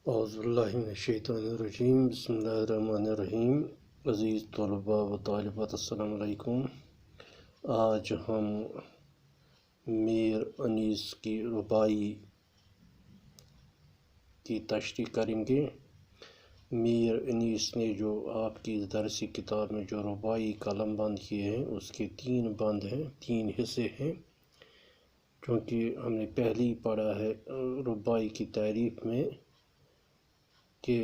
اعوذ باللہ من الشیطان الرجیم، بسم اللہ الرحمن الرحیم۔ عزیز طلباء و طالبات، السلام علیکم۔ آج ہم میر انیس کی رباعی کی تشریح کریں گے۔ میر انیس نے جو آپ کی درسی کتاب میں جو رباعی کلم بند کیے ہیں، اس کے 3 بند ہیں، 3 حصے ہیں۔ چونکہ ہم نے پہلے ہی پڑھا ہے رباعی کی تعریف میں کہ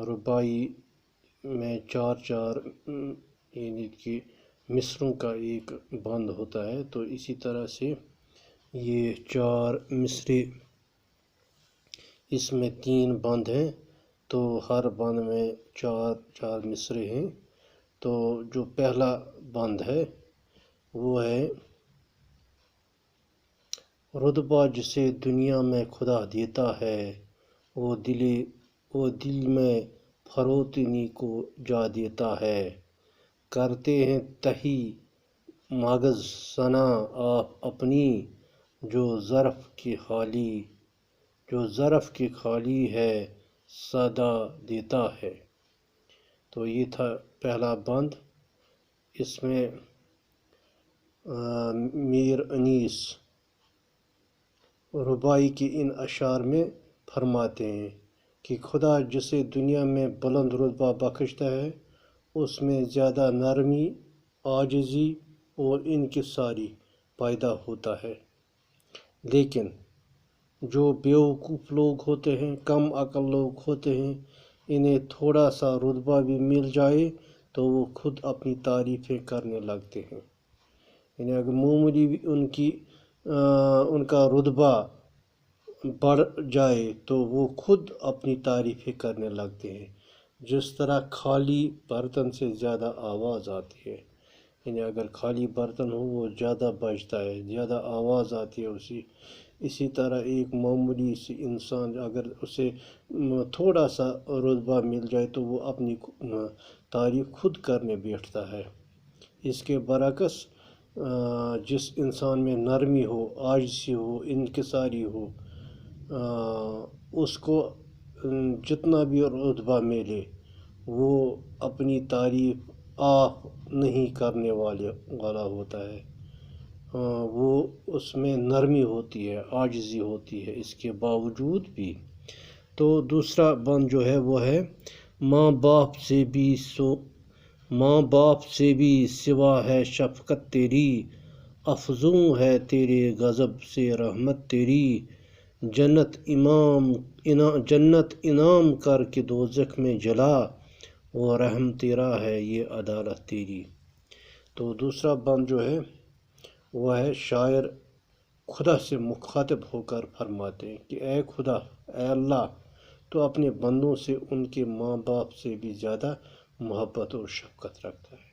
رباعی میں 4 یعنی کہ مصروں کا ایک بند ہوتا ہے، تو اسی طرح سے یہ 4 مصرے، اس میں 3 بند ہیں، تو ہر بند میں 4 مصرے ہیں۔ تو جو پہلا بند ہے وہ ہے: رتبہ جسے دنیا میں خدا دیتا ہے، وہ دل میں فروتنی کو جا دیتا ہے۔ کرتے ہیں تہی مغز ثنا آپ اپنی، جو ظرف کی خالی ہے صدا دیتا ہے۔ تو یہ تھا پہلا بند۔ اس میں میر انیس رباعی کے ان اشعار میں فرماتے ہیں کہ خدا جسے دنیا میں بلند رتبہ بخشتا ہے، اس میں زیادہ نرمی، عاجزی اور انکساری پیدا ہوتا ہے، لیکن جو بیوقوف لوگ ہوتے ہیں، کم عقل لوگ ہوتے ہیں، انہیں تھوڑا سا رتبہ بھی مل جائے تو وہ خود اپنی تعریفیں کرنے لگتے ہیں۔ یعنی اگر معمولی بھی ان کا رتبہ بڑھ جائے تو وہ خود اپنی تعریفیں کرنے لگتے ہیں، جس طرح خالی برتن سے زیادہ آواز آتی ہے۔ یعنی اگر خالی برتن ہو وہ زیادہ بجتا ہے، زیادہ آواز آتی ہے اسی طرح ایک معمولی سی انسان اگر اسے تھوڑا سا رتبہ مل جائے تو وہ اپنی تعریف خود کرنے بیٹھتا ہے۔ اس کے برعکس جس انسان میں نرمی ہو، عاجزی ہو، انکساری ہو، اس کو جتنا بھی رتبہ ملے وہ اپنی تعریف آپ نہیں کرنے والا ہوتا ہے، وہ اس میں نرمی ہوتی ہے، عاجزی ہوتی ہے اس کے باوجود بھی۔ تو دوسرا بند جو ہے وہ ہے: ماں باپ سے بھی سوا ہے شفقت تیری، افزوں ہے تیرے غضب سے رحمت تیری، جنت انعام کر کے دوزخ میں جلا، وہ رحم تیرا ہے یہ عدالت تیری۔ تو دوسرا بند جو ہے وہ ہے: شاعر خدا سے مخاطب ہو کر فرماتے ہیں کہ اے خدا، اے اللہ، تو اپنے بندوں سے ان کے ماں باپ سے بھی زیادہ محبت اور شفقت رکھتا ہے۔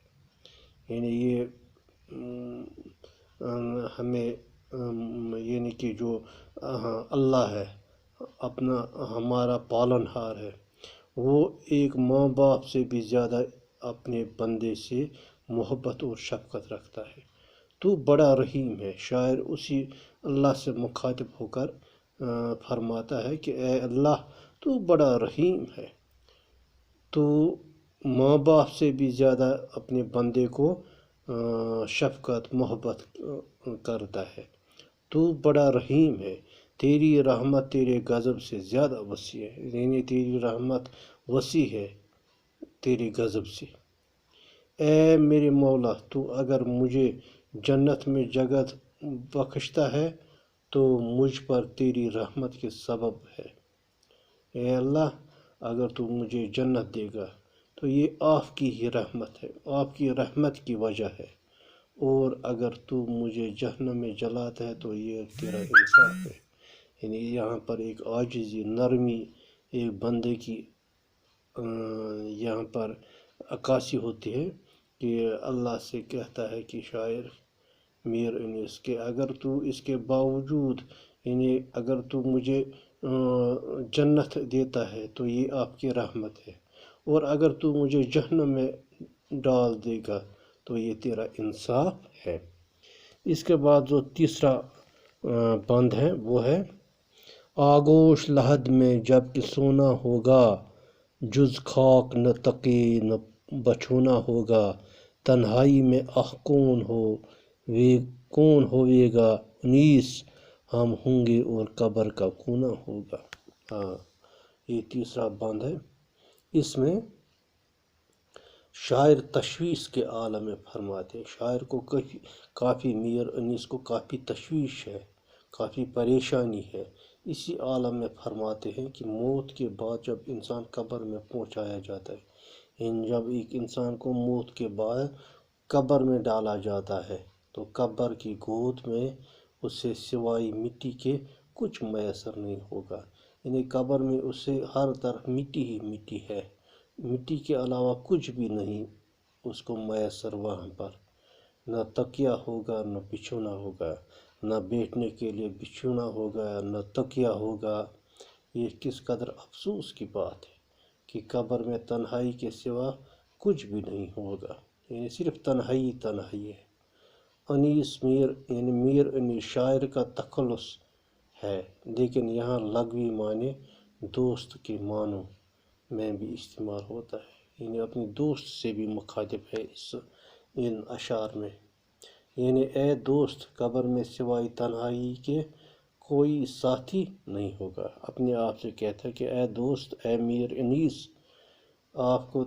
یعنی یہ ہمیں یعنی کہ جو اللہ ہے، ہمارا پالن ہار ہے، وہ ایک ماں باپ سے بھی زیادہ اپنے بندے سے محبت اور شفقت رکھتا ہے۔ تو بڑا رحیم ہے۔ شاعر اسی اللہ سے مخاطب ہو کر فرماتا ہے کہ اے اللہ، تو بڑا رحیم ہے، تو ماں باپ سے بھی زیادہ اپنے بندے کو شفقت محبت کرتا ہے، تو بڑا رحیم ہے، تیری رحمت تیرے غضب سے زیادہ وسیع ہے۔ یعنی تیری رحمت وسیع ہے تیرے غضب سے۔ اے میرے مولا، تو اگر مجھے جنت میں جگہ بخشتا ہے تو مجھ پر تیری رحمت کے سبب ہے۔ اے اللہ، اگر تو مجھے جنت دے گا تو یہ آپ کی ہی رحمت ہے، آپ کی رحمت کی وجہ ہے، اور اگر تو مجھے جہنم میں جلاتا ہے تو یہ تیرا انصاف ہے۔ یعنی یہاں پر ایک عاجزی، نرمی، ایک بندے کی یہاں پر عکاسی ہوتی ہے کہ اللہ سے کہتا ہے کہ شاعر میر انیس کہ اگر تو اس کے باوجود، یعنی اگر تو مجھے جنت دیتا ہے تو یہ آپ کی رحمت ہے، اور اگر تو مجھے جہنم میں ڈال دے گا تو یہ تیرا انصاف ہے۔ اس کے بعد جو تیسرا بند ہے وہ ہے: آغوش لحد میں جب کہ سونا ہوگا، جز خاک نہ تقی نہ بچھونا ہوگا، تنہائی میں آہ کون ہوئے گا انیس، ہم ہوں گے اور قبر کا کونا ہوگا۔ یہ تیسرا بند ہے۔ اس میں شاعر تشویش کے عالم میں فرماتے ہیں، شاعر کو کافی میر انیس کو کافی تشویش ہے، کافی پریشانی ہے۔ اسی عالم میں فرماتے ہیں کہ موت کے بعد جب انسان قبر میں پہنچایا جاتا ہے، جب ایک انسان کو موت کے بعد قبر میں ڈالا جاتا ہے تو قبر کی گود میں اسے سوائے مٹی کے کچھ میسر نہیں ہوگا، یعنی قبر میں اسے ہر طرف مٹی ہی مٹی ہے، مٹی کے علاوہ کچھ بھی نہیں اس کو میسر وہاں پر، نہ تکیہ ہوگا نہ بچھونا ہوگا، نہ بیٹھنے کے لیے بچھونا ہوگا نہ تکیہ ہوگا۔ یہ کس قدر افسوس کی بات ہے کہ قبر میں تنہائی کے سوا کچھ بھی نہیں ہوگا، یعنی صرف تنہائی تنہائی ہے۔ انیس میر یعنی میر انیس شاعر کا تخلص ہے، لیکن یہاں لغوی معنی دوست کے معنوں میں بھی استعمال ہوتا ہے، یعنی اپنے دوست سے بھی مخاطب ہے ان اشعار میں، یعنی اے دوست قبر میں سوائے تنہائی کے کوئی ساتھی نہیں ہوگا۔ اپنے آپ سے کہتا ہے کہ اے دوست، اے میر انیس، آپ کو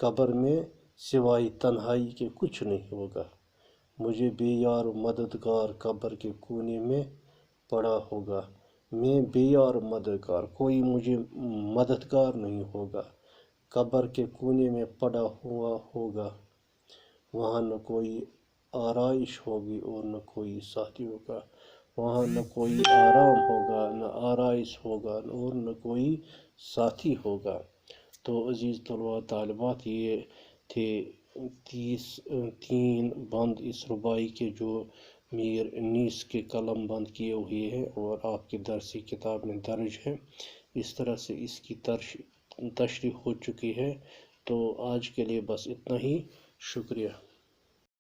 قبر میں سوائے تنہائی کے کچھ نہیں ہوگا، مجھے بے یار و مددگار قبر کے کونے میں پڑا ہوگا، میں بے یار و مددگار، کوئی مجھے مددگار نہیں ہوگا، قبر کے کونے میں پڑا ہوا ہوگا، وہاں نہ کوئی آرائش ہوگی اور نہ کوئی ساتھی ہوگا، وہاں نہ کوئی آرام ہوگا نہ آرائش ہوگا اور نہ کوئی ساتھی ہوگا۔ تو عزیز طلباء و طالبات، یہ تھے 3 بند اس ربائی کے جو میر انیس کے قلم بند کیے ہوئے ہیں اور آپ کی درسی کتاب میں درج ہے۔ اس طرح سے اس کی تشریح ہو چکی ہے۔ تو آج کے لیے بس اتنا ہی، شکریہ۔